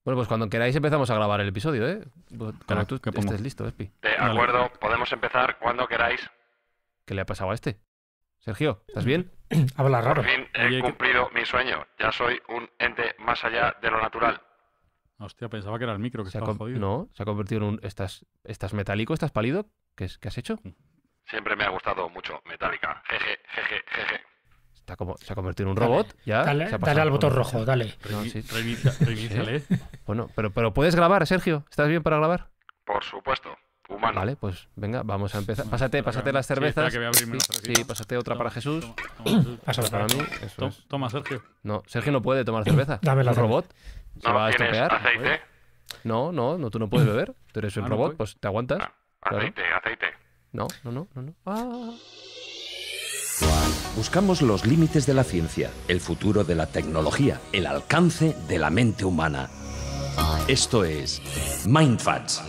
Bueno, pues cuando queráis empezamos a grabar el episodio, ¿eh? Pues cuando tú estés listo, Espi. De acuerdo, podemos empezar cuando queráis. ¿Qué le ha pasado a este? Sergio, ¿estás bien? Habla raro. Por fin he cumplido mi sueño. Ya soy un ente más allá de lo natural. Hostia, pensaba que era el micro que estaba jodido. No, se ha convertido en un... ¿Estás metálico? ¿Estás pálido? ¿Qué has hecho? Siempre me ha gustado mucho Metallica. Jeje, jeje, jeje. Se ha convertido en un robot, ya. Dale al botón rojo, dale. No, sí. Reiníciale. Bueno, pero ¿puedes grabar, Sergio? ¿Estás bien para grabar? Por supuesto, humano. Vale, pues venga, vamos a empezar. Pásate las cervezas. Sí, pásate otra para Jesús. Pásala para mí. Toma, Sergio. No, Sergio no puede tomar cerveza. Dame la ¿Es un robot? ¿Se va a ¿Tienes estropear? aceite? No, tú no puedes beber. Tú eres un no robot, voy. pues te aguantas. Aceite. No. Ah. Buscamos los límites de la ciencia, el futuro de la tecnología, el alcance de la mente humana. Esto es Mindfacts.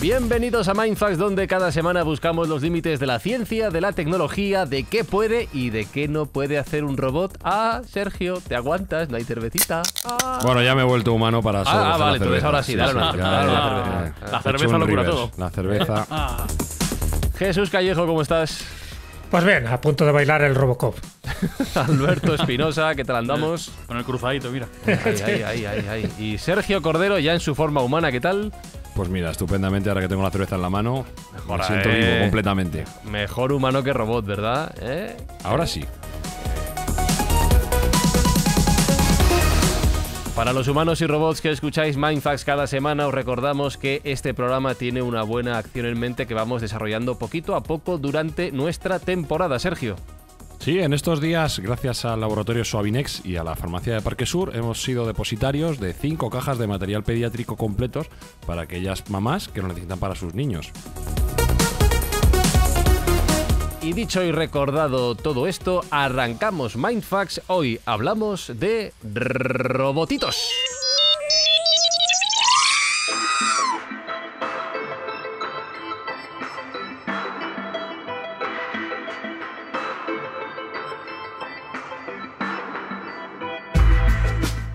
Bienvenidos a Mindfacts, donde cada semana buscamos los límites de la ciencia, de la tecnología, de qué puede y de qué no puede hacer un robot. Ah, Sergio, ¿te aguantas? ¿No hay cervecita? Ah. Bueno, ya me he vuelto humano para solo coger vale, la entonces cerveza. ahora sí, dale una cerveza. La cerveza lo cura todo. La cerveza. Jesús Callejo, ¿cómo estás? Pues bien, a punto de bailar el Robocop. Alberto Espinosa, ¿qué tal andamos? Con el cruzadito, mira. Ay. Y Sergio Cordero, ya en su forma humana, ¿qué tal? Pues mira, estupendamente, ahora que tengo la cerveza en la mano, me siento Mejor, vivo completamente. Mejor humano que robot, ¿verdad? Ahora sí. Para los humanos y robots que escucháis Mindfacts cada semana, os recordamos que este programa tiene una buena acción en mente que vamos desarrollando poquito a poco durante nuestra temporada. Sergio. Sí, en estos días, gracias al laboratorio Soavinex y a la farmacia de Parque Sur, hemos sido depositarios de 5 cajas de material pediátrico completos para aquellas mamás que lo necesitan para sus niños. Y dicho y recordado todo esto, arrancamos Mindfacts. Hoy hablamos de robotitos.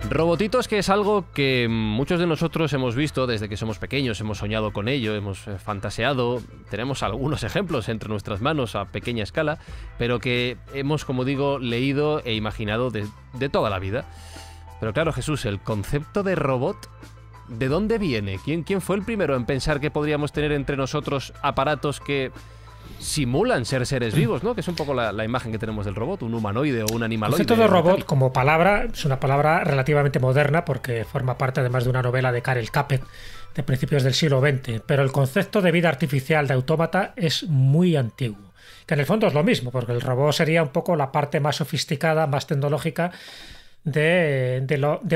Robotitos, que es algo que muchos de nosotros hemos visto desde que somos pequeños, hemos soñado con ello, hemos fantaseado, tenemos algunos ejemplos entre nuestras manos a pequeña escala, pero que hemos, como digo, leído e imaginado de toda la vida. Pero claro, Jesús, el concepto de robot, ¿de dónde viene? ¿Quién fue el primero en pensar que podríamos tener entre nosotros aparatos que simulan ser seres vivos, ¿no? Que es un poco la imagen que tenemos del robot, un humanoide o un animaloide. El concepto de robot como palabra es una palabra relativamente moderna porque forma parte además de una novela de Karel Capek de principios del siglo XX, pero el concepto de vida artificial de autómata es muy antiguo, que en el fondo es lo mismo, porque el robot sería un poco la parte más sofisticada, más tecnológica de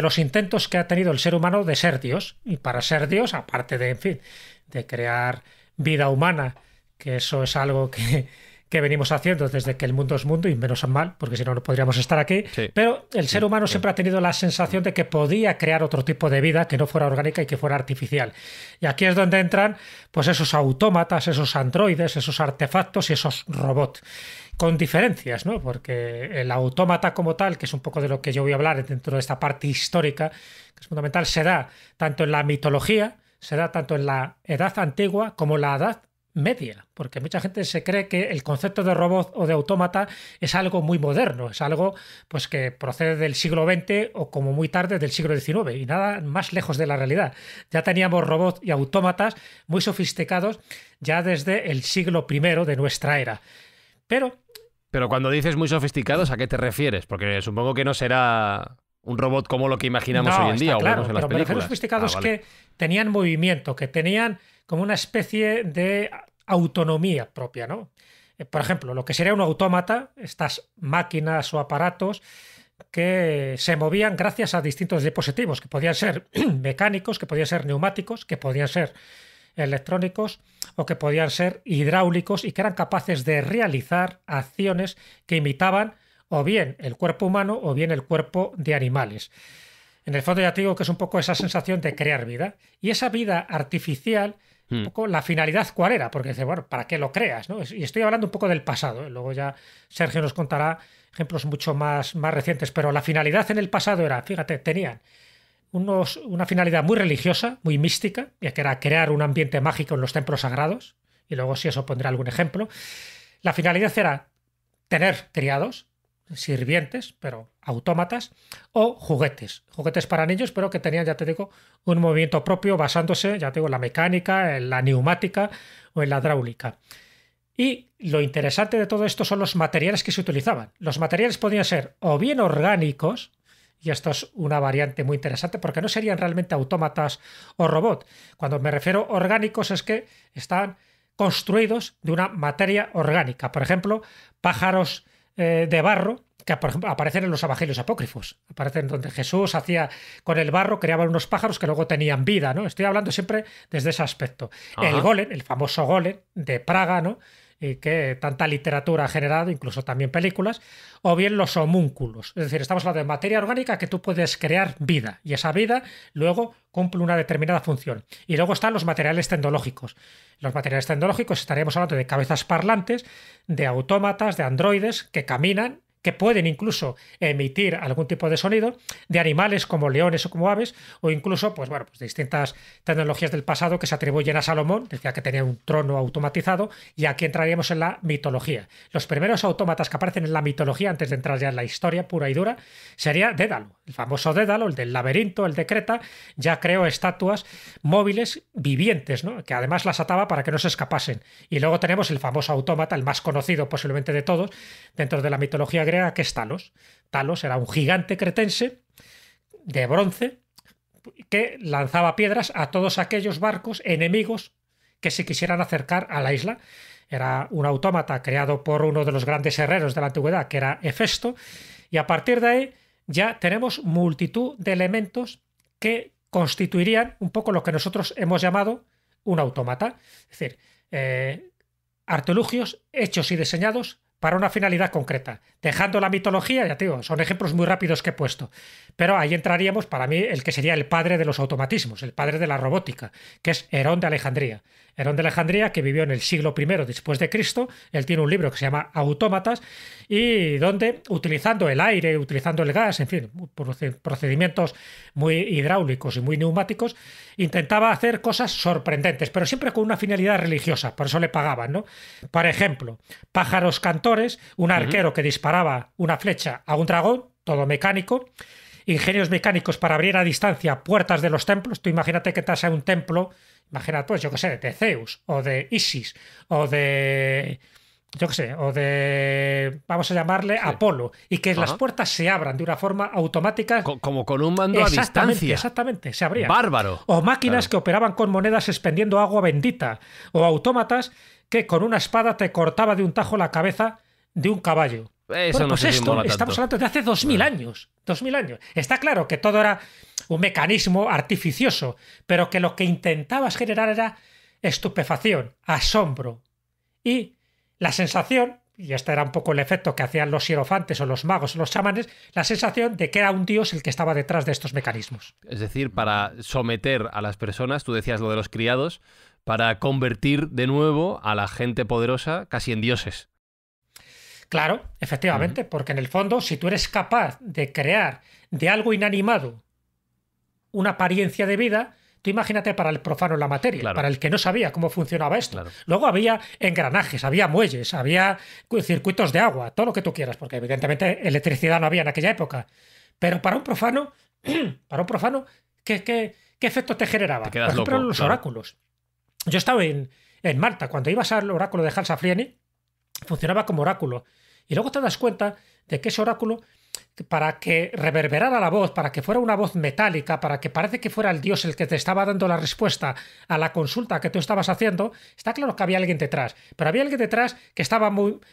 los intentos que ha tenido el ser humano de ser Dios, y para ser Dios, aparte de, en fin, de crear vida humana, que eso es algo que venimos haciendo desde que el mundo es mundo, y menos mal, porque si no, no podríamos estar aquí. Sí. Pero el ser humano siempre ha tenido la sensación de que podía crear otro tipo de vida que no fuera orgánica y que fuera artificial. Y aquí es donde entran pues esos autómatas, esos androides, esos artefactos y esos robots. Con diferencias, ¿no? Porque el autómata como tal, que es un poco de lo que yo voy a hablar dentro de esta parte histórica, que es fundamental, se da tanto en la mitología, se da tanto en la edad antigua como en la edad media, porque mucha gente se cree que el concepto de robot o de autómata es algo muy moderno, es algo pues que procede del siglo XX o como muy tarde del siglo XIX, y nada más lejos de la realidad. Ya teníamos robots y autómatas muy sofisticados ya desde el siglo I de nuestra era. Pero cuando dices muy sofisticados, ¿a qué te refieres? Porque supongo que no será un robot como lo que imaginamos hoy en día, o menos en las películas. Me refiero a sofisticados que tenían movimiento, que tenían como una especie de autonomía propia, ¿no? Por ejemplo, lo que sería un autómata, estas máquinas o aparatos que se movían gracias a distintos dispositivos, que podían ser mecánicos, que podían ser neumáticos, que podían ser electrónicos o que podían ser hidráulicos, y que eran capaces de realizar acciones que imitaban o bien el cuerpo humano o bien el cuerpo de animales. En el fondo ya te digo que es un poco esa sensación de crear vida. Y esa vida artificial, un poco la finalidad cuál era, porque dice, bueno, ¿para qué lo creas, no? Y estoy hablando un poco del pasado, ¿eh? Luego ya Sergio nos contará ejemplos mucho más recientes, pero la finalidad en el pasado era, fíjate, tenían una finalidad muy religiosa, muy mística, ya que era crear un ambiente mágico en los templos sagrados, y luego si eso pondré algún ejemplo. La finalidad era tener criados, sirvientes, pero autómatas, o juguetes para niños, pero que tenían, ya te digo, un movimiento propio basándose, ya te digo, en la mecánica, en la neumática o en la hidráulica. Y lo interesante de todo esto son los materiales que se utilizaban. Los materiales podían ser o bien orgánicos, y esto es una variante muy interesante porque no serían realmente autómatas o robots. Cuando me refiero a orgánicos es que están construidos de una materia orgánica. Por ejemplo, pájaros de barro que, por ejemplo, aparecen en los evangelios apócrifos. Aparecen donde Jesús hacía con el barro, creaban unos pájaros que luego tenían vida, ¿no? Estoy hablando siempre desde ese aspecto. Ajá. El golem, el famoso golem de Praga, ¿no? Y que tanta literatura ha generado, incluso también películas, o bien los homúnculos. Es decir, estamos hablando de materia orgánica que tú puedes crear vida, y esa vida luego cumple una determinada función. Y luego están los materiales tecnológicos. Los materiales tecnológicos estaríamos hablando de cabezas parlantes, de autómatas, de androides que caminan, que pueden incluso emitir algún tipo de sonido, de animales como leones o como aves, o incluso pues distintas tecnologías del pasado que se atribuyen a Salomón, decía que tenía un trono automatizado, y aquí entraríamos en la mitología. Los primeros autómatas que aparecen en la mitología, antes de entrar ya en la historia pura y dura, sería Dédalo, el famoso Dédalo, el del laberinto, el de Creta, ya creó estatuas móviles vivientes, ¿no? Que además las ataba para que no se escapasen. Y luego tenemos el famoso autómata, el más conocido posiblemente de todos, dentro de la mitología griega, que es Talos. Talos era un gigante cretense de bronce que lanzaba piedras a todos aquellos barcos enemigos que se quisieran acercar a la isla. Era un autómata creado por uno de los grandes herreros de la antigüedad, que era Hefesto, y a partir de ahí ya tenemos multitud de elementos que constituirían un poco lo que nosotros hemos llamado un autómata. Es decir, artilugios hechos y diseñados para una finalidad concreta. Dejando la mitología, ya te digo, son ejemplos muy rápidos que he puesto, pero ahí entraríamos, para mí, el que sería el padre de los automatismos, el padre de la robótica, que es Herón de Alejandría. Herón de Alejandría, que vivió en el siglo I después de Cristo, él tiene un libro que se llama Autómatas, y donde, utilizando el aire, utilizando el gas, en fin, procedimientos muy hidráulicos y muy neumáticos, intentaba hacer cosas sorprendentes, pero siempre con una finalidad religiosa, por eso le pagaban, ¿no? Por ejemplo, pájaros cantores, un arquero que disparaba una flecha a un dragón, todo mecánico, ingenios mecánicos para abrir a distancia puertas de los templos. Tú imagínate que estás en un templo, imagínate, pues yo qué sé, de Zeus, o de Isis, o de... yo qué sé, o de, vamos a llamarle, sí, Apolo, y que las puertas se abran de una forma automática. Como con un mando a distancia. Exactamente, se abrían. Bárbaro. O máquinas que operaban con monedas expendiendo agua bendita, o autómatas que con una espada te cortaba de un tajo la cabeza de un caballo. Eso no sé si mola tanto. Estamos hablando de hace 2000 años. 2000 años. Está claro que todo era un mecanismo artificioso, pero que lo que intentabas generar era estupefacción, asombro y la sensación, y este era un poco el efecto que hacían los hierofantes o los magos o los chamanes, la sensación de que era un dios el que estaba detrás de estos mecanismos. Es decir, para someter a las personas, tú decías lo de los criados, para convertir de nuevo a la gente poderosa casi en dioses. Claro, efectivamente, porque en el fondo, si tú eres capaz de crear de algo inanimado una apariencia de vida, tú imagínate para el profano la materia, claro, para el que no sabía cómo funcionaba esto. Claro. Luego había engranajes, había muelles, había circuitos de agua, todo lo que tú quieras, porque evidentemente electricidad no había en aquella época. Pero para un profano, ¿qué efecto te generaba? Te quedas por ejemplo, loco, los claro. oráculos. Yo estaba en Malta, cuando ibas al oráculo de Halsaflieni, funcionaba como oráculo. Y luego te das cuenta de que ese oráculo, para que reverberara la voz, para que fuera una voz metálica, para que parece que fuera el dios el que te estaba dando la respuesta a la consulta que tú estabas haciendo, está claro que había alguien detrás. Pero había alguien detrás que estaba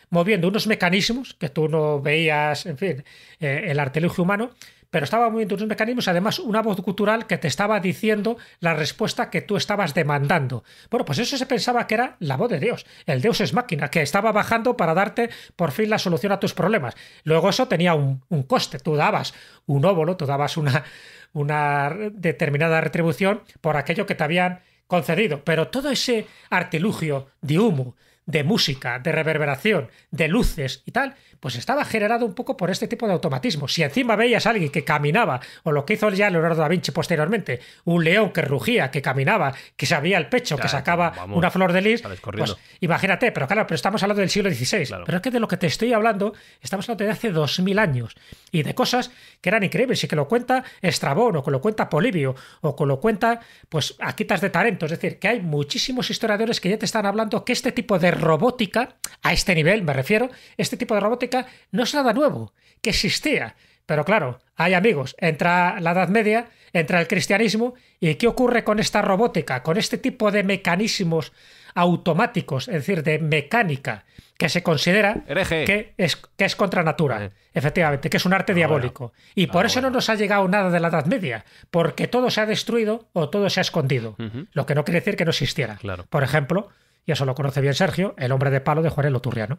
moviendo unos mecanismos que tú no veías, en fin, el artilugio humano, pero estaba moviendo unos mecanismos, además una voz gutural que te estaba diciendo la respuesta que tú estabas demandando. Bueno, pues eso se pensaba que era la voz de Dios. El Deus es máquina, que estaba bajando para darte por fin la solución a tus problemas. Luego eso tenía un coste. Tú dabas un óvulo, tú dabas una determinada retribución por aquello que te habían concedido. Pero todo ese artilugio de humo, de música, de reverberación, de luces y tal, pues estaba generado un poco por este tipo de automatismo. Si encima veías a alguien que caminaba, o lo que hizo ya Leonardo da Vinci posteriormente, un león que rugía, que caminaba, que se abría el pecho, que sacaba una flor de lis, pues imagínate, pero claro, pero estamos hablando del siglo XVI. Claro. Pero es que de lo que te estoy hablando, estamos hablando de hace 2000 años y de cosas que eran increíbles y que lo cuenta Estrabón, o que lo cuenta Polibio, o que lo cuenta pues Aquitas de Tarento. Es decir, que hay muchísimos historiadores que ya te están hablando que este tipo de robótica, a este nivel me refiero, este tipo de robótica no es nada nuevo, que existía. Pero claro, hay amigos, entra la Edad Media, entra el cristianismo, ¿y qué ocurre con esta robótica, con este tipo de mecanismos automáticos, es decir, de mecánica, que se considera que es contra natura, efectivamente, que es un arte diabólico? Y por eso no nos ha llegado nada de la Edad Media, porque todo se ha destruido o todo se ha escondido, lo que no quiere decir que no existiera. Claro. Por ejemplo, y eso lo conoce bien Sergio, El hombre de palo de Juan el Oturriano.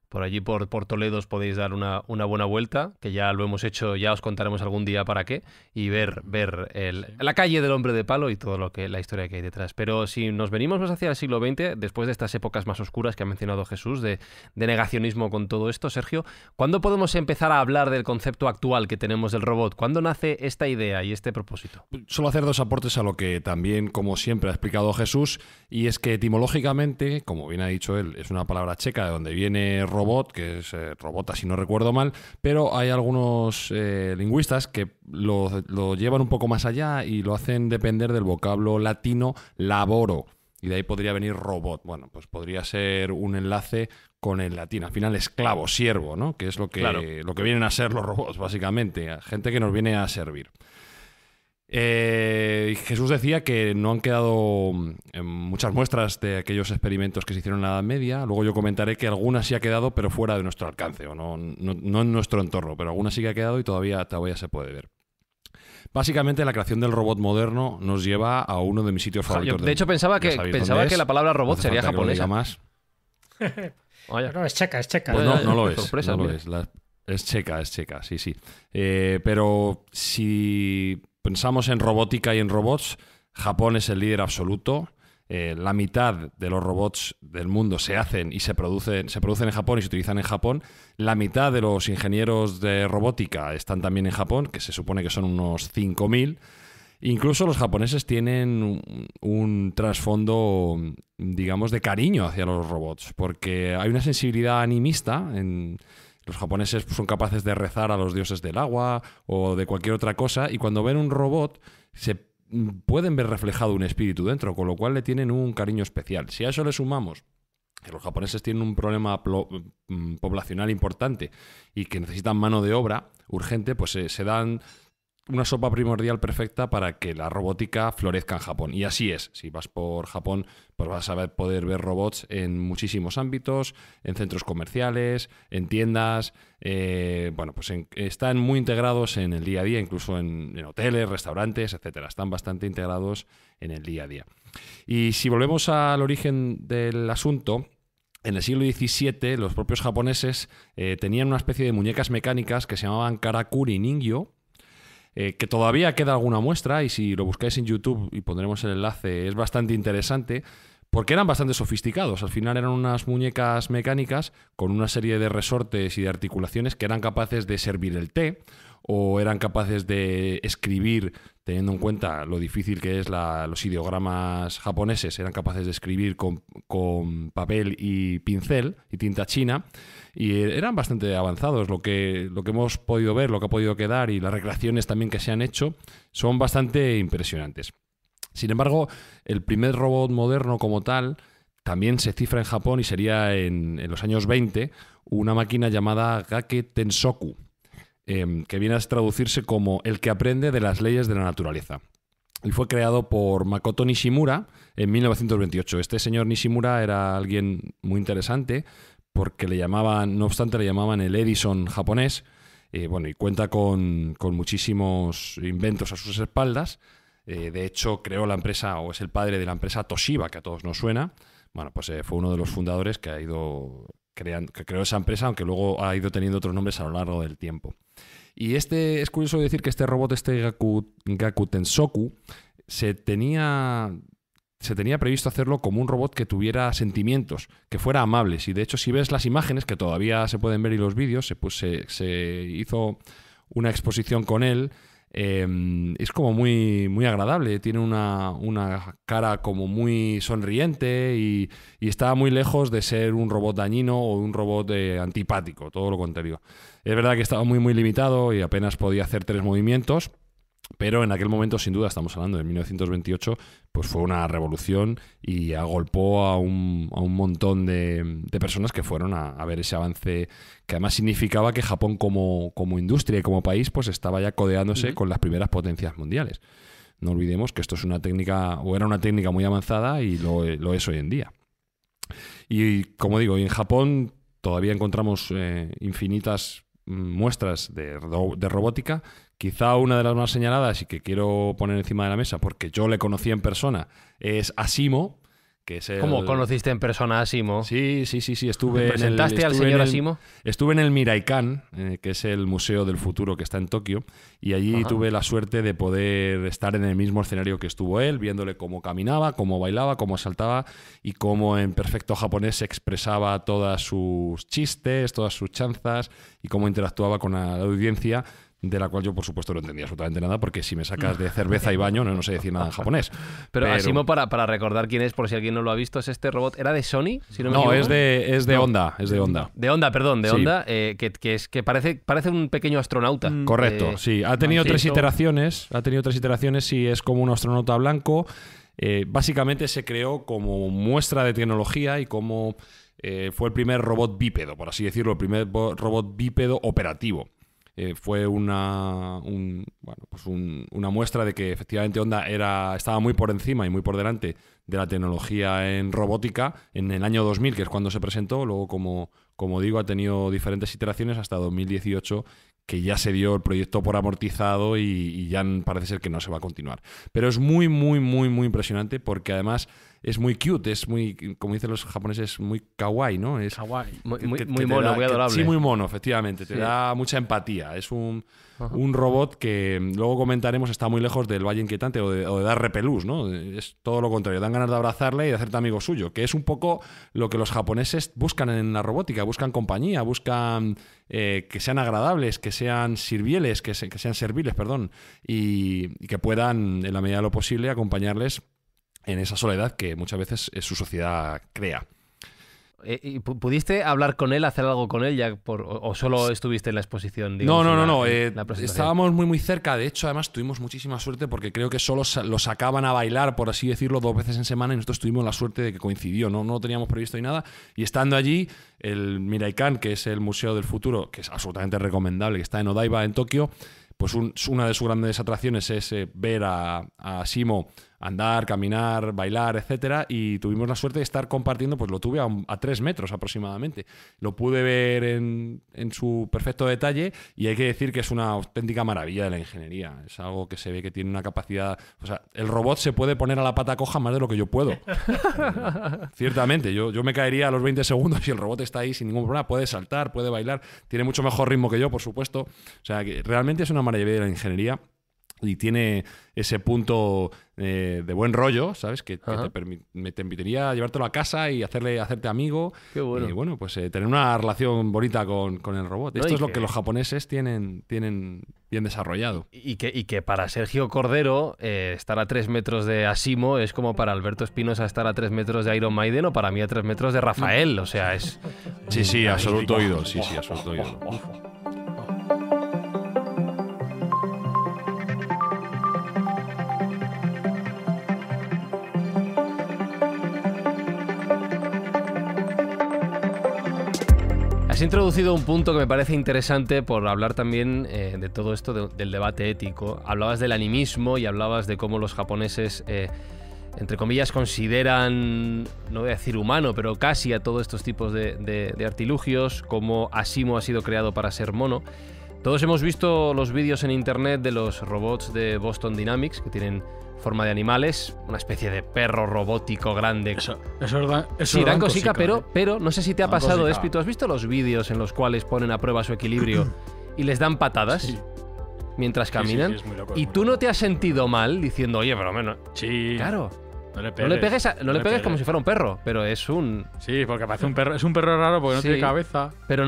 Por allí, por Toledo, os podéis dar una buena vuelta, que ya lo hemos hecho, ya os contaremos algún día para qué, y ver la calle del hombre de palo y todo la historia que hay detrás. Pero si nos venimos más hacia el siglo XX, después de estas épocas más oscuras que ha mencionado Jesús, de negacionismo con todo esto, Sergio, ¿cuándo podemos empezar a hablar del concepto actual que tenemos del robot? ¿Cuándo nace esta idea y este propósito? Solo hacer dos aportes a lo que también, como siempre, ha explicado Jesús, y es que etimológicamente, como bien ha dicho él, es una palabra checa de donde viene robot, que es robota si no recuerdo mal, pero hay algunos lingüistas que lo llevan un poco más allá y lo hacen depender del vocablo latino laboro, y de ahí podría venir robot. Bueno, pues podría ser un enlace con el latín, al final esclavo, siervo, ¿no? Que es lo que vienen a ser los robots, básicamente, gente que nos viene a servir. Jesús decía que no han quedado muchas muestras de aquellos experimentos que se hicieron en la Edad Media. Luego yo comentaré que algunas sí ha quedado, pero fuera de nuestro alcance, o no en nuestro entorno, pero algunas sí que ha quedado y todavía se puede ver. Básicamente la creación del robot moderno nos lleva a uno de mis sitios favoritos. Yo, de hecho, pensaba que la palabra robot sería japonesa. Más. No, es checa. Pues no lo es. Sorpresa, no lo es. Es checa, sí. Pero si pensamos en robótica y en robots, Japón es el líder absoluto. La mitad de los robots del mundo se hacen y se producen en Japón y se utilizan en Japón. La mitad de los ingenieros de robótica están también en Japón, que se supone que son unos 5.000. Incluso los japoneses tienen un trasfondo, digamos, de cariño hacia los robots, porque hay una sensibilidad animista. Los japoneses son capaces de rezar a los dioses del agua o de cualquier otra cosa, y cuando ven un robot se pueden ver reflejado un espíritu dentro, con lo cual le tienen un cariño especial. Si a eso le sumamos que los japoneses tienen un problema poblacional importante y que necesitan mano de obra urgente, pues se dan una sopa primordial perfecta para que la robótica florezca en Japón. Y así es. Si vas por Japón, pues vas a poder ver robots en muchísimos ámbitos, en centros comerciales, en tiendas. Pues están muy integrados en el día a día, incluso en hoteles, restaurantes, etcétera. Están bastante integrados en el día a día. Y si volvemos al origen del asunto, en el siglo XVII los propios japoneses tenían una especie de muñecas mecánicas que se llamaban karakuri ningyo, que todavía queda alguna muestra, y si lo buscáis en YouTube y pondremos el enlace, es bastante interesante porque eran bastante sofisticados. Al final eran unas muñecas mecánicas con una serie de resortes y de articulaciones que eran capaces de servir el té, o eran capaces de escribir, teniendo en cuenta lo difícil que es los ideogramas japoneses, eran capaces de escribir con papel y pincel y tinta china, y eran bastante avanzados. Lo que hemos podido ver, lo que ha podido quedar, y las recreaciones también que se han hecho son bastante impresionantes. Sin embargo, el primer robot moderno como tal también se cifra en Japón, y sería en los años 20 una máquina llamada Gake Tensoku, que viene a traducirse como el que aprende de las leyes de la naturaleza. Y fue creado por Makoto Nishimura en 1928. Este señor Nishimura era alguien muy interesante porque no obstante le llamaban el Edison japonés, y cuenta con muchísimos inventos a sus espaldas. De hecho, creó la empresa, o es el padre de la empresa Toshiba, que a todos nos suena. Fue uno de los fundadores que creó esa empresa, aunque luego ha ido teniendo otros nombres a lo largo del tiempo. Y es curioso decir que este robot, Gaku Tensoku, tenía se tenía previsto hacerlo como un robot que tuviera sentimientos, que fuera amable. Y de hecho, si ves las imágenes, que todavía se pueden ver y los vídeos, se hizo una exposición con él. Es como muy, muy agradable, tiene una cara como muy sonriente y está muy lejos de ser un robot dañino o un robot antipático, todo lo contrario. Es verdad que estaba muy, muy limitado y apenas podía hacer 3 movimientos, pero en aquel momento, sin duda, estamos hablando de 1928, pues fue una revolución y agolpó a un montón de personas que fueron a ver ese avance, que además significaba que Japón como industria y como país pues estaba ya codeándose con las primeras potencias mundiales. No olvidemos que esto es una técnica, o era una técnica muy avanzada y lo es hoy en día. Y como digo, en Japón todavía encontramos infinitas muestras de robótica. Quizá una de las más señaladas y que quiero poner encima de la mesa, porque yo le conocí en persona, es Asimo, que es el... ¿Cómo conociste en persona a Asimo? Sí. ¿Te presentaste al señor Asimo? Estuve en el Miraikan, que es el Museo del Futuro que está en Tokio, y allí tuve la suerte de poder estar en el mismo escenario que estuvo él, viéndole cómo caminaba, cómo bailaba, cómo saltaba y cómo en perfecto japonés expresaba todas sus chistes, todas sus chanzas y cómo interactuaba con la audiencia, de la cual yo, por supuesto, no entendía absolutamente nada, porque si me sacas de cerveza y baño, no sé decir nada en japonés. Pero Asimo, para recordar quién es, por si alguien no lo ha visto, es este robot. ¿Era de Sony? Si no, es de Honda. Es de Honda. De Honda, perdón, de Honda, que parece un pequeño astronauta. Correcto, sí. Ha tenido 3 iteraciones. Y es como un astronauta blanco. Básicamente se creó como muestra de tecnología y como fue el primer robot bípedo, por así decirlo, el primer robot bípedo operativo. Fue una muestra de que efectivamente Honda estaba muy por encima y muy por delante de la tecnología en robótica en el año 2000, que es cuando se presentó. Luego, como digo, ha tenido diferentes iteraciones hasta 2018, que ya se dio el proyecto por amortizado y ya parece ser que no se va a continuar. Pero es muy, muy, muy, muy impresionante, porque además es muy cute, es muy, como dicen los japoneses, muy kawaii, ¿no? Es kawaii. Muy mono, muy adorable. Sí, muy mono, efectivamente. Te da mucha empatía. Es un robot que luego comentaremos está muy lejos del Valle Inquietante o de dar repelús, ¿no? Es todo lo contrario. Dan ganas de abrazarle y de hacerte amigo suyo, que es un poco lo que los japoneses buscan en la robótica. Buscan compañía, buscan que sean agradables, que sean serviles, y que puedan, en la medida de lo posible, acompañarles en esa soledad que muchas veces su sociedad crea. ¿Y pudiste hablar con él, hacer algo con él ya o solo estuviste en la exposición? Digamos, no. Estábamos muy, muy cerca. De hecho, además, tuvimos muchísima suerte porque creo que solo lo sacaban a bailar, por así decirlo, 2 veces en semana y nosotros tuvimos la suerte de que coincidió. No lo teníamos previsto ni nada. Y estando allí, el Miraikan, que es el Museo del Futuro, que es absolutamente recomendable, que está en Odaiba, en Tokio, pues una de sus grandes atracciones es ver a Asimo andar, caminar, bailar, etcétera, y tuvimos la suerte de estar compartiendo, pues lo tuve a 3 metros aproximadamente. Lo pude ver en su perfecto detalle y hay que decir que es una auténtica maravilla de la ingeniería. Es algo que se ve que tiene una capacidad... O sea, el robot se puede poner a la pata coja más de lo que yo puedo. Ciertamente, yo me caería a los 20 segundos y el robot está ahí sin ningún problema. Puede saltar, puede bailar, tiene mucho mejor ritmo que yo, por supuesto. O sea, que realmente es una maravilla de la ingeniería. Y tiene ese punto de buen rollo, ¿sabes? Que te permitiría llevártelo a casa y hacerte amigo. Qué bueno. Y bueno, pues tener una relación bonita con el robot. Esto es lo que los japoneses tienen bien desarrollado. Y que para Sergio Cordero estar a 3 metros de Asimo es como para Alberto Espinosa estar a 3 metros de Iron Maiden o para mí a 3 metros de Rafael. O sea, es... Sí, absoluto ídolo. Sí, absoluto ídolo. Has introducido un punto que me parece interesante por hablar también de todo esto del debate ético. Hablabas del animismo y hablabas de cómo los japoneses, entre comillas, consideran, no voy a decir humano, pero casi a todos estos tipos de artilugios, como Asimo ha sido creado para ser mono. Todos hemos visto los vídeos en internet de los robots de Boston Dynamics, que tienen forma de animales, una especie de perro robótico grande. Eso sí, dan cosica, pero no sé si te ha pasado, Espi, ¿tú has visto los vídeos en los cuales ponen a prueba su equilibrio y les dan patadas mientras caminan? Sí, es muy loco, y tú no te has sentido mal diciendo, oye, pero menos... Sí. Claro. No le No le pegues, no le pegues como pegues. si fuera un perro, pero es un... Sí, porque parece un perro. Es un perro raro porque no Sí. tiene cabeza. Pero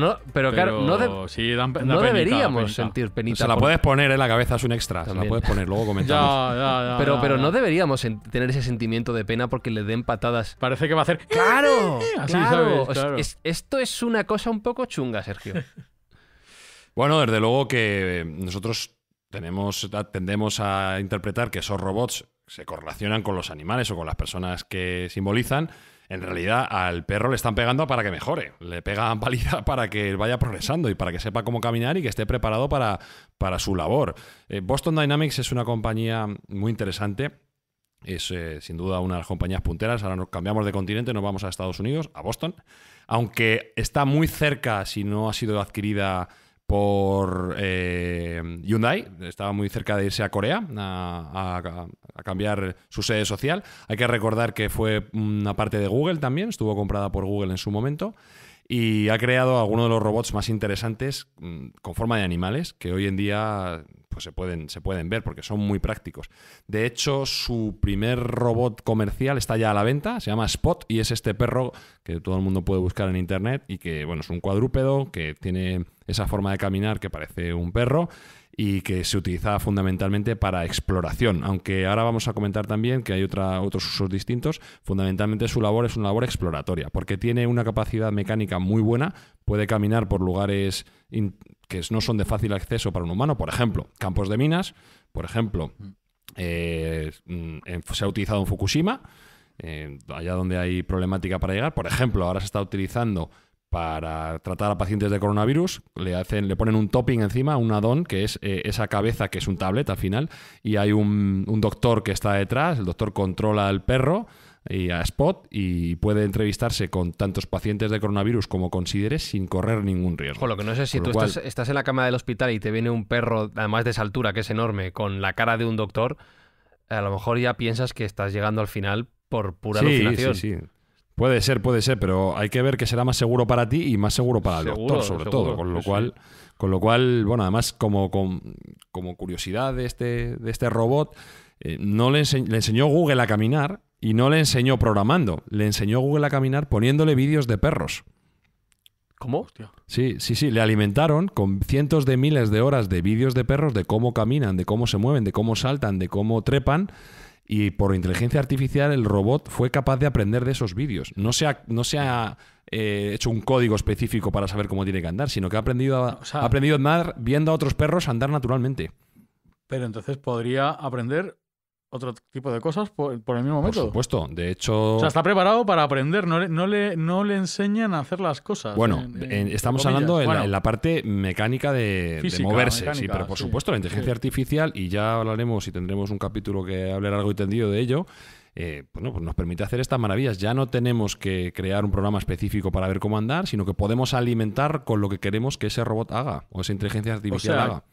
claro, sí, da no penita, deberíamos penita. sentir penita. Se la por- puedes poner en la cabeza, es un extra. Se También. la puedes poner, luego comentamos. Ya. Pero ya. no deberíamos tener ese sentimiento de pena porque le den patadas. Parece que va a hacer. ¡Claro! Así, ¡Claro! ¿sabes? Claro. Esto es una cosa un poco chunga, Sergio. Bueno, desde luego que nosotros tendemos a interpretar que esos robots se correlacionan con los animales o con las personas que simbolizan. En realidad, al perro le están pegando para que mejore. Le pegan paliza para que vaya progresando y para que sepa cómo caminar y que esté preparado para su labor. Boston Dynamics es una compañía muy interesante. Es sin duda una de las compañías punteras. Ahora nos cambiamos de continente, nos vamos a Estados Unidos, a Boston. Aunque está muy cerca, si no ha sido adquirida por Hyundai, estaba muy cerca de irse a Corea a cambiar su sede social. Hay que recordar que fue una parte de Google también, estuvo comprada por Google en su momento y ha creado algunos de los robots más interesantes con forma de animales que hoy en día pues se pueden ver porque son muy prácticos. De hecho, su primer robot comercial está ya a la venta, se llama Spot y es este perro que todo el mundo puede buscar en internet y que bueno, es un cuadrúpedo que tiene esa forma de caminar que parece un perro y que se utiliza fundamentalmente para exploración, aunque ahora vamos a comentar también que hay otros usos distintos. Fundamentalmente su labor es una labor exploratoria, porque tiene una capacidad mecánica muy buena, puede caminar por lugares que no son de fácil acceso para un humano, por ejemplo, campos de minas, por ejemplo, se ha utilizado en Fukushima, allá donde hay problemática para llegar, por ejemplo, ahora se está utilizando para tratar a pacientes de coronavirus, le ponen un topping encima, un add-on, que es esa cabeza que es un tablet al final, y hay un doctor que está detrás, el doctor controla al perro y a Spot y puede entrevistarse con tantos pacientes de coronavirus como consideres sin correr ningún riesgo. Ojo, lo que no sé si Con lo tú cual- estás en la cama del hospital y te viene un perro, además de esa altura, que es enorme, con la cara de un doctor, a lo mejor ya piensas que estás llegando al final por pura alucinación. Sí. Puede ser, pero hay que ver que será más seguro para ti y más seguro para el Seguro, doctor, sobre seguro, todo. Con lo sí. cual, bueno, además, como curiosidad de este robot, le enseñó Google a caminar y no le enseñó programando. Le enseñó Google a caminar poniéndole vídeos de perros. ¿Cómo? Sí. Le alimentaron con cientos de miles de horas de vídeos de perros, de cómo caminan, de cómo se mueven, de cómo saltan, de cómo trepan. Y por inteligencia artificial el robot fue capaz de aprender de esos vídeos. No se ha hecho un código específico para saber cómo tiene que andar, sino que ha aprendido a andar viendo a otros perros andar naturalmente. Pero entonces podría aprender otro tipo de cosas por el mismo Por método. supuesto. De hecho... O sea, está preparado para aprender, no le enseñan a hacer las cosas. Bueno, entre estamos comillas. hablando Bueno, en la parte mecánica de Física, moverse, mecánica, sí, pero por sí. supuesto la inteligencia artificial, y ya hablaremos y tendremos un capítulo que hable largo y tendido de ello, pues nos permite hacer estas maravillas. Ya no tenemos que crear un programa específico para ver cómo andar, sino que podemos alimentar con lo que queremos que ese robot haga, o esa inteligencia artificial haga.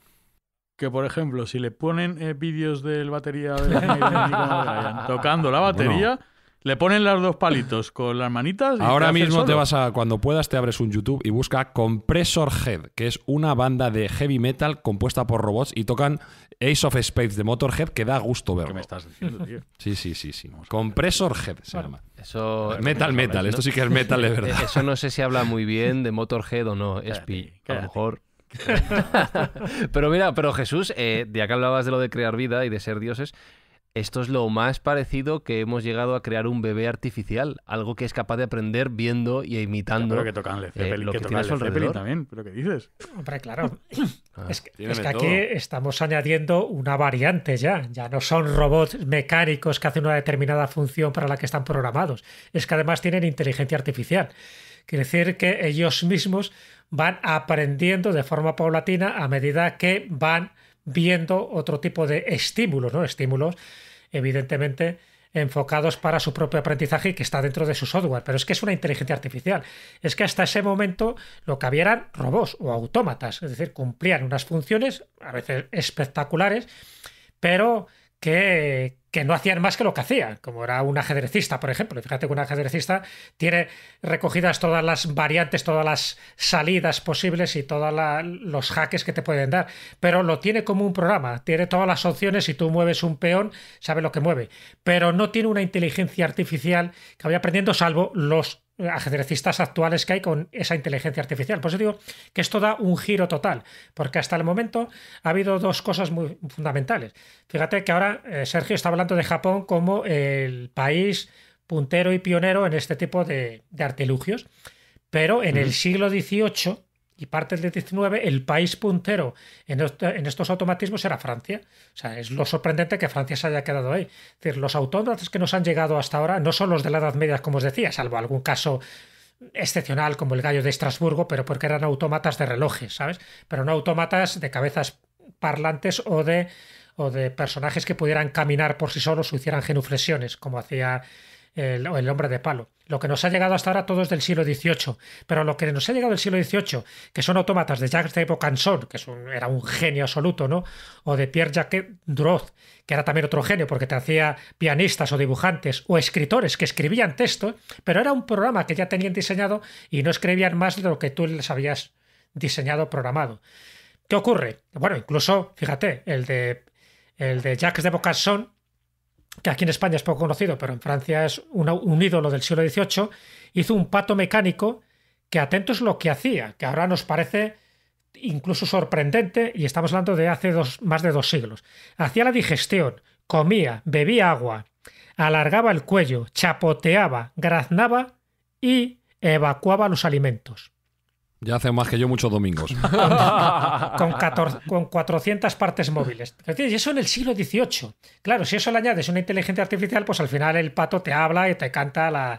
que, por ejemplo, si le ponen vídeos del batería de Brian tocando la batería, le ponen los dos palitos con las manitas y ahora te hace mismo solo. cuando puedas, te abres un YouTube y busca Compressor Head, que es una banda de heavy metal compuesta por robots y tocan Ace of Spades de Motorhead, que da gusto verlo. ¿Qué me estás diciendo, tío? Sí. Compressor Head se llama. Eso... Metal, ¿no? esto sí que es metal de verdad. Eso no sé si habla muy bien de Motorhead o no, Espi. A lo mejor... pero Jesús, ya que hablabas de lo de crear vida y de ser dioses, esto es lo más parecido que hemos llegado a crear un bebé artificial, algo que es capaz de aprender viendo y imitando Pero que tocan Led Zeppelin, lo que tocan tiene a su Led Zeppelin alrededor. también. ¿Pero qué dices? Hombre, claro. Es que tiene de aquí todo. estamos añadiendo una variante ya. Ya no son robots mecánicos que hacen una determinada función para la que están programados. Es que además tienen inteligencia artificial. Quiere decir que ellos mismos van aprendiendo de forma paulatina a medida que van viendo otro tipo de estímulos, ¿no? Estímulos, evidentemente, enfocados para su propio aprendizaje y que está dentro de su software. Pero es que es una inteligencia artificial. Es que hasta ese momento lo que había eran robots o autómatas. Es decir, cumplían unas funciones, a veces espectaculares, pero que que no hacían más que lo que hacían, como era un ajedrecista, por ejemplo. Fíjate que un ajedrecista tiene recogidas todas las variantes, todas las salidas posibles y todos los jaques que te pueden dar, pero lo tiene como un programa, tiene todas las opciones, si tú mueves un peón, sabe lo que mueve, pero no tiene una inteligencia artificial que vaya aprendiendo, salvo los ajedrecistas actuales que hay con esa inteligencia artificial. Por eso digo que esto da un giro total, porque hasta el momento ha habido dos cosas muy fundamentales. Fíjate que ahora Sergio está hablando de Japón como el país puntero y pionero en este tipo de artilugios, pero en el siglo XVIII y parte del XIX, el país puntero en estos automatismos era Francia. O sea, es lo sorprendente que Francia se haya quedado ahí. Es decir, los autómatas que nos han llegado hasta ahora no son los de la Edad Media, como os decía, salvo algún caso excepcional como el gallo de Estrasburgo, pero porque eran autómatas de relojes, ¿sabes? Pero no autómatas de cabezas parlantes o de personajes que pudieran caminar por sí solos o hicieran genuflexiones, como hacía el hombre de palo. Lo que nos ha llegado hasta ahora todo es del siglo XVIII, pero lo que nos ha llegado del siglo XVIII, que son autómatas de Jacques de Vaucanson, que era un genio absoluto, ¿no? O de Pierre-Jacques Druot, que era también otro genio porque te hacía pianistas o dibujantes o escritores que escribían texto, pero era un programa que ya tenían diseñado y no escribían más de lo que tú les habías diseñado, programado. ¿Qué ocurre? Bueno, incluso, fíjate, el de Jacques de Vaucanson, que aquí en España es poco conocido, pero en Francia es un ídolo del siglo XVIII, hizo un pato mecánico que, atentos lo que hacía, que ahora nos parece incluso sorprendente, y estamos hablando de hace más de 2 siglos. Hacía la digestión, comía, bebía agua, alargaba el cuello, chapoteaba, graznaba y evacuaba los alimentos. Ya hace más que yo muchos domingos. Con 400 partes móviles. Y eso en el siglo XVIII. Claro, si eso le añades una inteligencia artificial, pues al final el pato te habla y te canta la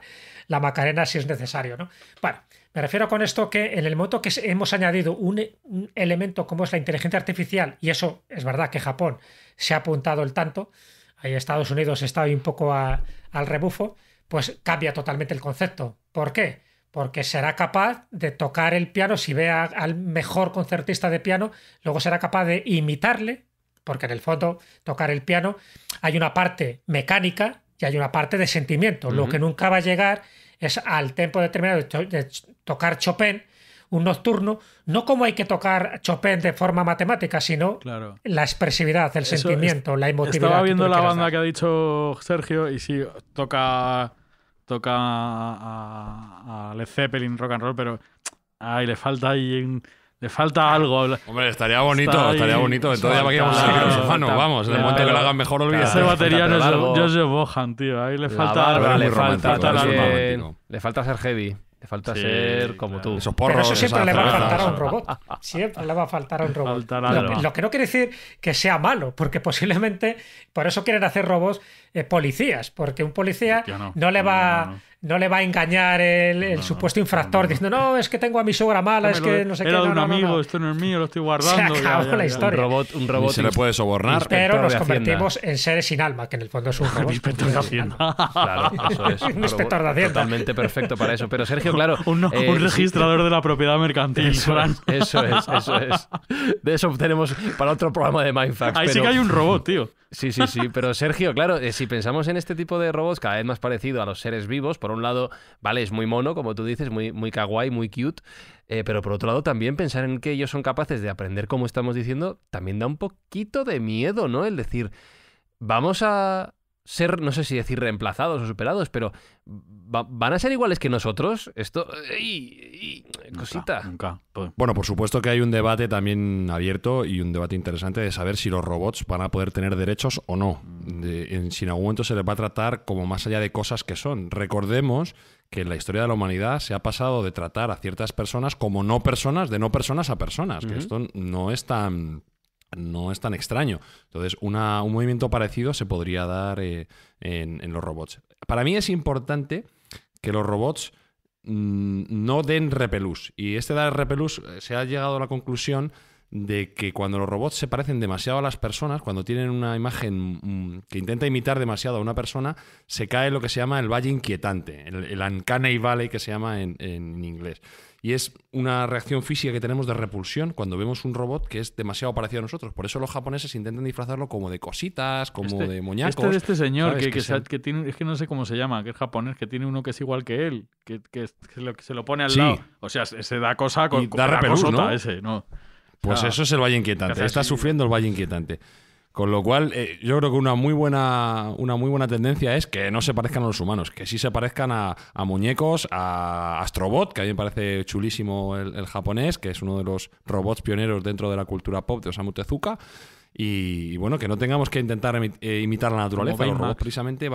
Macarena si es necesario, ¿no? Bueno, me refiero con esto que en el momento que hemos añadido un elemento como es la inteligencia artificial, y eso es verdad que Japón se ha apuntado el tanto, ahí Estados Unidos está un poco al rebufo, pues cambia totalmente el concepto. ¿Por qué? Porque será capaz de tocar el piano, si ve al mejor concertista de piano, luego será capaz de imitarle, porque en el fondo tocar el piano hay una parte mecánica y hay una parte de sentimiento. Lo que nunca va a llegar es al tempo determinado de tocar Chopin, un nocturno, no como hay que tocar Chopin de forma matemática, sino la expresividad, el sentimiento, la emotividad. Estaba viendo la banda que ha dicho Sergio y sí, toca a Led Zeppelin, rock and roll, pero le falta algo. Hombre, estaría bonito. Entonces ya vaquíamos a Microsofano, vamos. En el momento que lo hagan mejor, olvídate. Ese batería no es Joseph Bohan, tío. Ahí le falta algo. Le falta ser heavy. Le falta ser como tú. Esos porros, pero eso siempre le va a faltar a un robot. Siempre le va a faltar a un robot. Lo que no quiere decir que sea malo, porque posiblemente por eso quieren hacer robots policías, porque un policía no le va a engañar el supuesto infractor diciendo no, es que tengo a mi suegra mala, es que no sé qué. Era de un amigo, esto no es mío, lo estoy guardando. Se acabó la historia. Un robot se le puede sobornar. Pero nos convertimos en seres sin alma, que en el fondo es un robot. Inspector de Hacienda. Claro, eso es. Un inspector de Hacienda. Totalmente perfecto para eso. Pero Sergio, claro. Un registrador de la propiedad mercantil. Eso es. De eso tenemos para otro programa de Mindfax. Ahí sí que hay un robot, tío. Sí. Pero Sergio, claro, si pensamos en este tipo de robots cada vez más parecido a los seres vivos, por un lado, vale, es muy mono, como tú dices, muy kawaii, muy cute, pero por otro lado también pensar en que ellos son capaces de aprender como estamos diciendo, también da un poquito de miedo, ¿no? El decir, vamos a ser, no sé si decir reemplazados o superados, pero ¿van a ser iguales que nosotros? Esto... cosita. Nunca. Bueno, por supuesto que hay un debate también abierto y un debate interesante de saber si los robots van a poder tener derechos o no. Si en algún momento se les va a tratar como más allá de cosas que son. Recordemos que en la historia de la humanidad se ha pasado de tratar a ciertas personas como no personas, de no personas a personas. Que esto no es tan extraño. Entonces, un movimiento parecido se podría dar en los robots. Para mí es importante que los robots no den repelús. Y dar repelús se ha llegado a la conclusión de que cuando los robots se parecen demasiado a las personas, cuando tienen una imagen que intenta imitar demasiado a una persona, se cae lo que se llama el valle inquietante, el uncanny valley que se llama en inglés. Y es una reacción física que tenemos de repulsión cuando vemos un robot que es demasiado parecido a nosotros. Por eso los japoneses intentan disfrazarlo como de cositas, como de moñacos. Este señor ¿sabes? que tiene, es que no sé cómo se llama, que es japonés, que tiene uno que es igual que él, que se lo pone al Sí. lado. O sea, se da cosa con Y da repelús, cosota ¿no? ese, ¿no? Pues O sea, eso es el valle inquietante. hace Está así. sufriendo el valle inquietante. Con lo cual, yo creo que una muy buena tendencia es que no se parezcan a los humanos, que sí se parezcan a muñecos, a Astrobot, que a mí me parece chulísimo el japonés, que es uno de los robots pioneros dentro de la cultura pop de Osamu Tezuka. Y bueno, que no tengamos que intentar imitar la naturaleza. Como Los robots Baymax. precisamente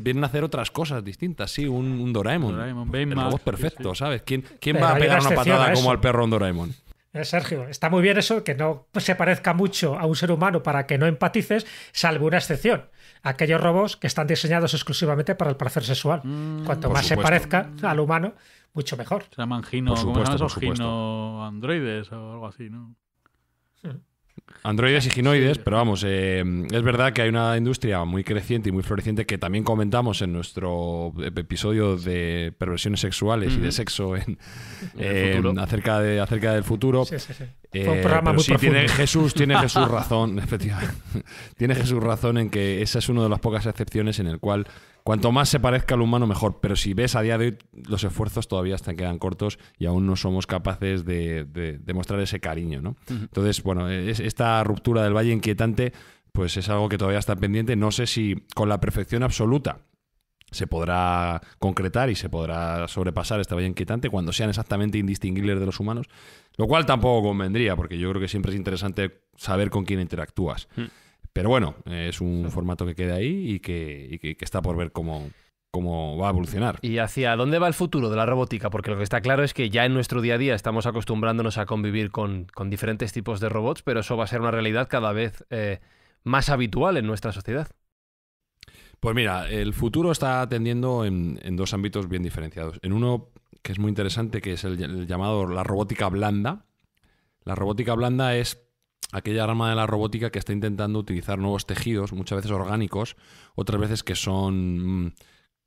vienen a hacer otras cosas distintas. Sí, un Doraemon. Doraemon, el Baymax, robot perfecto, sí. ¿sabes? ¿Quién Pero va a hay pegar una una excepción patada a como eso. al perro en Doraemon? Sergio, está muy bien eso, que no se parezca mucho a un ser humano para que no empatices, salvo una excepción. Aquellos robots que están diseñados exclusivamente para el placer sexual. Cuanto por más se supuesto. parezca al humano, mucho mejor. Se llaman Gino, Por ¿cómo supuesto, se llaman esos por supuesto. Gino androides o algo así, no? Androides y ginoides, Sí. pero vamos, es verdad que hay una industria muy creciente y muy floreciente que también comentamos en nuestro episodio de perversiones sexuales y de sexo el futuro. acerca del futuro. Sí. Fue un programa pero muy sí, profundo. tiene Jesús razón, efectivamente. Tiene Jesús razón en que esa es una de las pocas excepciones en el cual cuanto más se parezca al humano, mejor. Pero si ves a día de hoy, los esfuerzos todavía quedan cortos y aún no somos capaces de demostrar ese cariño, ¿no? Entonces, bueno, esta ruptura del valle inquietante, pues es algo que todavía está pendiente. No sé si con la perfección absoluta se podrá concretar y se podrá sobrepasar este valle inquietante cuando sean exactamente indistinguibles de los humanos, lo cual tampoco convendría, porque yo creo que siempre es interesante saber con quién interactúas. Pero bueno, es un formato que queda ahí y que está por ver cómo va a evolucionar. ¿Y hacia dónde va el futuro de la robótica? Porque lo que está claro es que ya en nuestro día a día estamos acostumbrándonos a convivir con diferentes tipos de robots, pero eso va a ser una realidad cada vez más habitual en nuestra sociedad. Pues mira, el futuro está tendiendo en dos ámbitos bien diferenciados. En uno que es muy interesante, que es el llamado la robótica blanda. La robótica blanda es aquella rama de la robótica que está intentando utilizar nuevos tejidos, muchas veces orgánicos, otras veces que son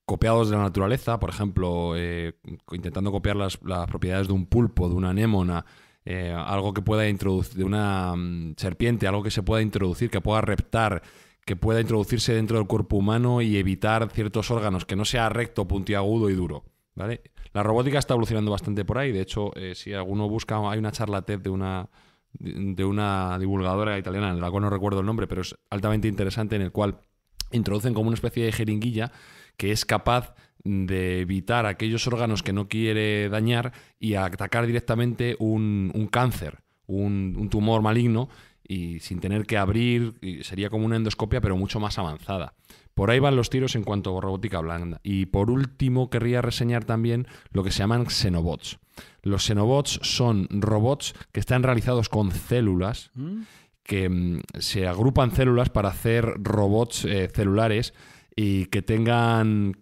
copiados de la naturaleza, por ejemplo, intentando copiar las propiedades de un pulpo, de una anémona, algo que pueda introducir, de una serpiente, algo que se pueda introducir, que pueda reptar, que pueda introducirse dentro del cuerpo humano y evitar ciertos órganos, que no sea recto, puntiagudo y duro, ¿vale? La robótica está evolucionando bastante por ahí. De hecho, si alguno busca, hay una charla TED de una divulgadora italiana, de la cual no recuerdo el nombre, pero es altamente interesante, en el cual introducen como una especie de jeringuilla que es capaz de evitar aquellos órganos que no quiere dañar y atacar directamente un cáncer, un tumor maligno, y sin tener que abrir. Y sería como una endoscopia, pero mucho más avanzada. Por ahí van los tiros en cuanto a robótica blanda. Y por último, querría reseñar también lo que se llaman xenobots. Los xenobots son robots que están realizados con células, que se agrupan células para hacer robots celulares y que tengan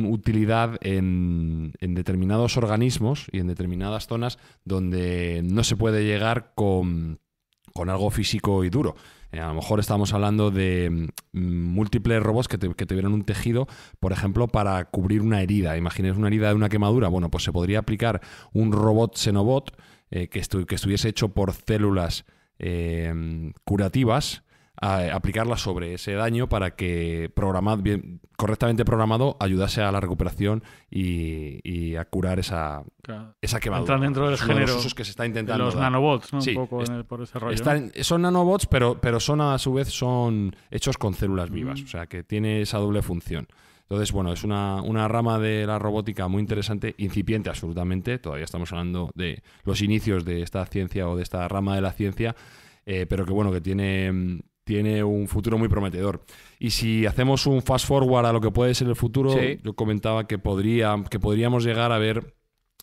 utilidad en determinados organismos y en determinadas zonas donde no se puede llegar con algo físico y duro. A lo mejor estamos hablando de múltiples robots que tuvieran un tejido, por ejemplo, para cubrir una herida. Imagínense una herida de una quemadura. Bueno, pues se podría aplicar un robot xenobot que estuviese hecho por células curativas, aplicarla sobre ese daño para que correctamente programado ayudase a la recuperación y a curar esa quemadura. Entran dentro del Es uno de género los usos que se está intentando de los dar. nanobots, ¿no? Sí, Un poco por ese rollo. son nanobots, pero a su vez son hechos con células vivas, o sea que tiene esa doble función. Entonces, bueno, es una rama de la robótica muy interesante, incipiente absolutamente. Todavía estamos hablando de los inicios de esta ciencia o de esta rama de la ciencia, pero que bueno, que tiene un futuro muy prometedor. Y si hacemos un fast forward a lo que puede ser el futuro, sí, yo comentaba que podríamos llegar a ver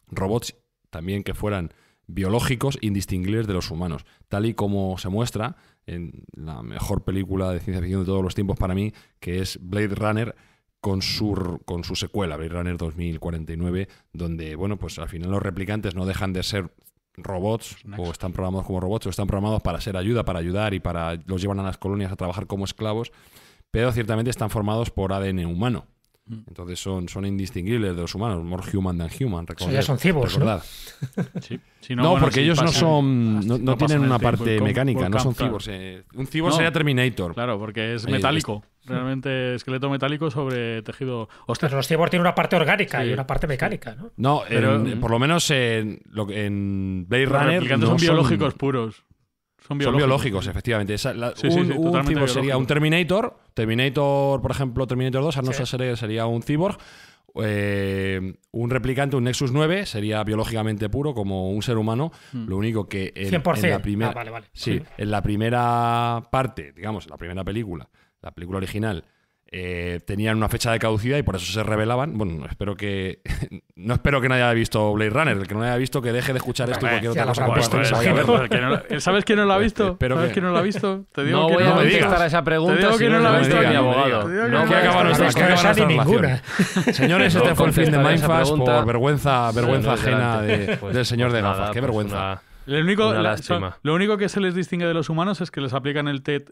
robots también que fueran biológicos indistinguibles de los humanos, tal y como se muestra en la mejor película de ciencia ficción de todos los tiempos para mí, que es Blade Runner, con su secuela, Blade Runner 2049, donde, bueno, pues al final los replicantes no dejan de ser robots, o están programados como robots, o están programados para ser ayuda, para ayudar y los llevan a las colonias a trabajar como esclavos, pero ciertamente están formados por ADN humano. Entonces son indistinguibles de los humanos, more human than human. Ya son cyborgs, ¿no? Sí. No, porque ellos no tienen una parte mecánica, no son cyborgs. Un cyborg sería Terminator. Claro, porque es metálico. Realmente esqueleto metálico sobre tejido. Pero los cyborgs tienen una parte orgánica y una parte mecánica, ¿no? No, pero por lo menos en Blade Runner no son biológicos puros. Son biológicos, efectivamente. Un cyborg sería un Terminator. Terminator, por ejemplo, Terminator 2, Arnold Schwarzenegger sería un cyborg. Un replicante, un Nexus 9, sería biológicamente puro, como un ser humano. Lo único que en la primera, vale. En la primera parte, digamos, en la primera película, la película original, tenían una fecha de caducidad y por eso se rebelaban. Bueno, no espero que nadie haya visto Blade Runner. El que no lo haya visto, que deje de escuchar esto y cualquier otra cosa. ¿Sabes quién no lo ha visto? ¿Sabes quién no lo ha visto? Te digo no que voy no a contestar a esa pregunta. Te digo que no lo ha visto mi abogado. No voy a acabar nuestra ninguna. Señores, este fue el fin de Mindfast por vergüenza no ajena del señor de gafas. Qué vergüenza. Lo único que se les distingue de los humanos es que les aplican el test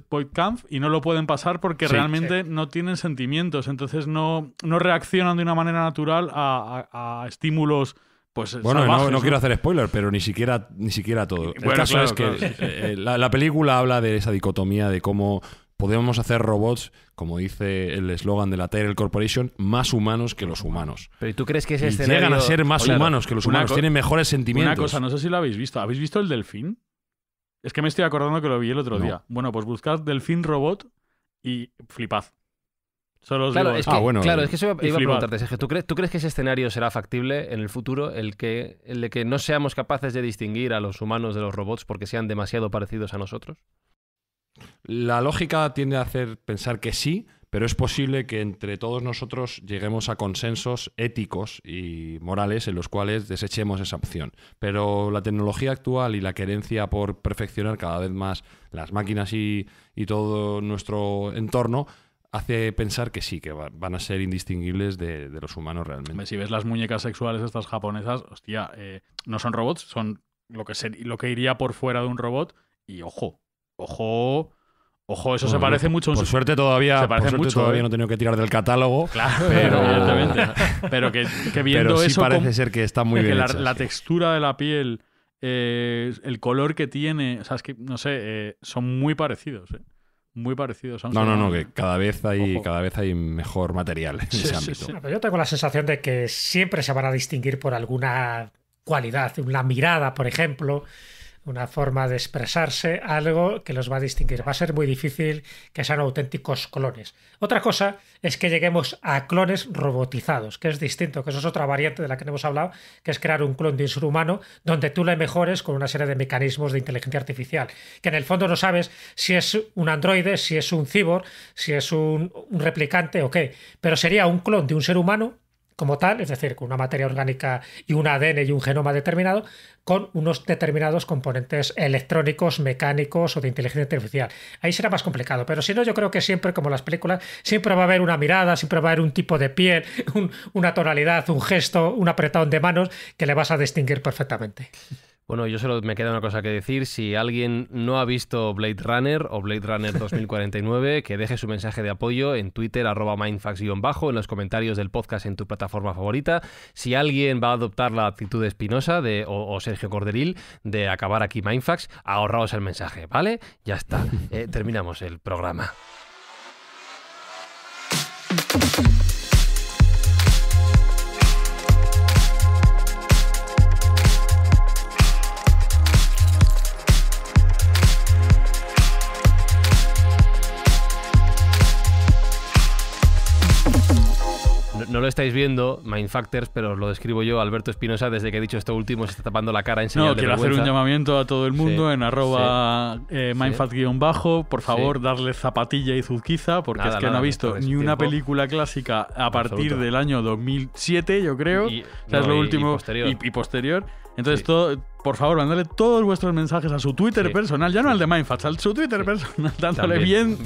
Voight-Kampff y no lo pueden pasar porque realmente no tienen sentimientos, entonces no reaccionan de una manera natural a estímulos salvajes, no quiero hacer spoiler, pero ni siquiera todo. El caso es que la película habla de esa dicotomía de cómo podemos hacer robots, como dice el eslogan de la Tyrell Corporation, más humanos que los humanos. Pero ¿y tú crees que ese escenario llegan a ser más humanos que los humanos? Tienen mejores sentimientos. Una cosa, no sé si lo habéis visto. ¿Habéis visto el delfín? Es que me estoy acordando que lo vi el otro día. Bueno, pues buscad delfín robot y flipad. Solo os digo. Es que eso iba a preguntarte, Sergio. ¿Tú crees que ese escenario será factible en el futuro? El de que no seamos capaces de distinguir a los humanos de los robots porque sean demasiado parecidos a nosotros. La lógica tiende a hacer pensar que sí, pero es posible que entre todos nosotros lleguemos a consensos éticos y morales en los cuales desechemos esa opción. Pero la tecnología actual y la querencia por perfeccionar cada vez más las máquinas y todo nuestro entorno hace pensar que sí, que van a ser indistinguibles de los humanos realmente. Si ves las muñecas sexuales estas japonesas, hostia, no son robots, son lo que iría por fuera de un robot y ojo, eso se parece mucho. Por suerte todavía no he tenido que tirar del catálogo. Claro, evidentemente. Pero que viendo sí eso parece ser que está muy bien que hecha, la textura de la piel, el color que tiene, o sea, es que no sé, son muy parecidos. Muy parecidos. Que cada vez hay mejor material en ese ámbito. Pero yo tengo la sensación de que siempre se van a distinguir por alguna cualidad, una mirada, por ejemplo, una forma de expresarse, algo que los va a distinguir. Va a ser muy difícil que sean auténticos clones. Otra cosa es que lleguemos a clones robotizados, que es distinto, que eso es otra variante de la que hemos hablado, que es crear un clon de un ser humano donde tú le mejores con una serie de mecanismos de inteligencia artificial, que en el fondo no sabes si es un androide, si es un cyborg, si es un replicante o qué, pero sería un clon de un ser humano como tal, es decir, con una materia orgánica y un ADN y un genoma determinado, con unos determinados componentes electrónicos, mecánicos o de inteligencia artificial. Ahí será más complicado, pero si no, yo creo que siempre, como las películas, siempre va a haber una mirada, siempre va a haber un tipo de piel, una tonalidad, un gesto, un apretón de manos que le vas a distinguir perfectamente. Bueno, yo solo me queda una cosa que decir. Si alguien no ha visto Blade Runner o Blade Runner 2049, que deje su mensaje de apoyo en Twitter, @mindfax_, en los comentarios del podcast en tu plataforma favorita. Si alguien va a adoptar la actitud de Espinosa o Sergio Corderil de acabar aquí Mindfax, ahorraos el mensaje, ¿vale? Ya está. Terminamos el programa. No lo estáis viendo, Mindfactors, pero os lo describo yo, Alberto Espinosa, desde que he dicho esto último, se está tapando la cara en señal de quiero vergüenza. hacer un llamamiento a todo el mundo en @mindfact_, por favor, darle zapatilla y zuzquiza, porque es que no ha visto ni una película clásica a partir del año 2007, yo creo. Es lo último. Y posterior. Entonces, por favor, mandadle todos vuestros mensajes a su Twitter personal, ya no al de Mindfacts, al su Twitter personal, dándole bien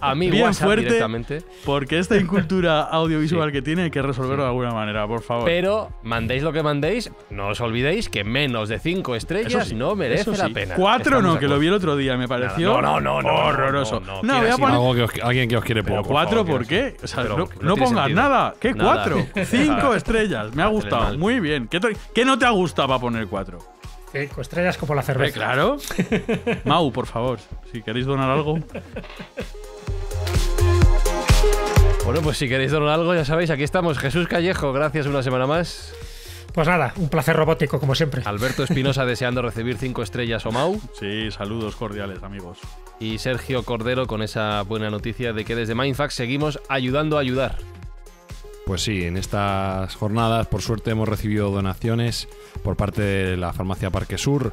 a mí bien WhatsApp fuerte, directamente. porque esta incultura audiovisual que tiene hay que resolverlo de alguna manera, por favor. Pero mandéis lo que mandéis, no os olvidéis que menos de 5 estrellas no merece la pena. 4 no, que lo vi el otro día, me pareció horroroso. No, voy a poner alguien que os quiere poco. 4, ¿por qué? O sea, pero no pongas sentido. nada. ¿Qué 4? 5 estrellas. Me ha gustado. mal. Muy bien. ¿Qué no te ha gustado para poner 4? 5 estrellas como la cerveza. Claro. Mau, por favor, si queréis donar algo. Bueno, pues si queréis donar algo, ya sabéis, aquí estamos. Jesús Callejo, gracias una semana más. Pues nada, un placer robótico como siempre. Alberto Espinosa deseando recibir 5 estrellas o Mau. Sí, saludos cordiales, amigos. Y Sergio Cordero con esa buena noticia de que desde Mindfax seguimos ayudando a ayudar. Pues sí, en estas jornadas, por suerte, hemos recibido donaciones por parte de la Farmacia Parque Sur,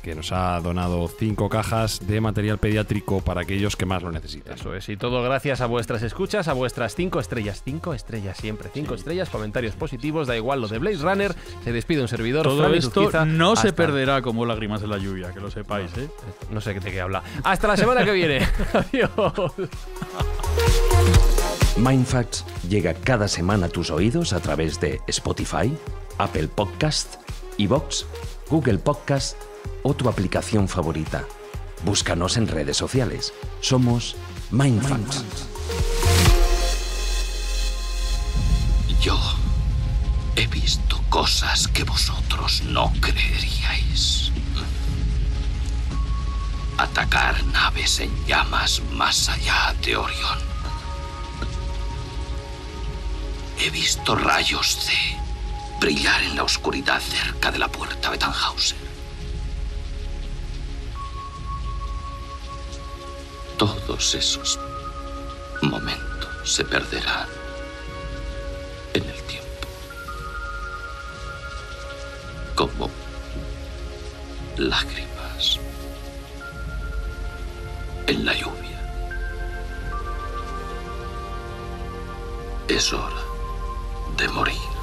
que nos ha donado 5 cajas de material pediátrico para aquellos que más lo necesitan. Eso es, y todo gracias a vuestras escuchas, a vuestras 5 estrellas. 5 estrellas siempre, 5 estrellas, comentarios positivos, da igual lo de Blade Runner. Se despide un servidor. Todo Fran esto Izuzquiza, no se perderá como lágrimas en la lluvia, que lo sepáis, ¿eh? No sé de qué habla. Hasta la semana que viene. Adiós. Mindfacts llega cada semana a tus oídos a través de Spotify, Apple Podcast, iVoox, Google Podcast o tu aplicación favorita. Búscanos en redes sociales. Somos Mindfacts. Yo he visto cosas que vosotros no creeríais. Atacar naves en llamas más allá de Orión. He visto rayos C brillar en la oscuridad cerca de la puerta de Tannhauser. Todos esos momentos se perderán en el tiempo. Como lágrimas en la lluvia. Es hora de morir.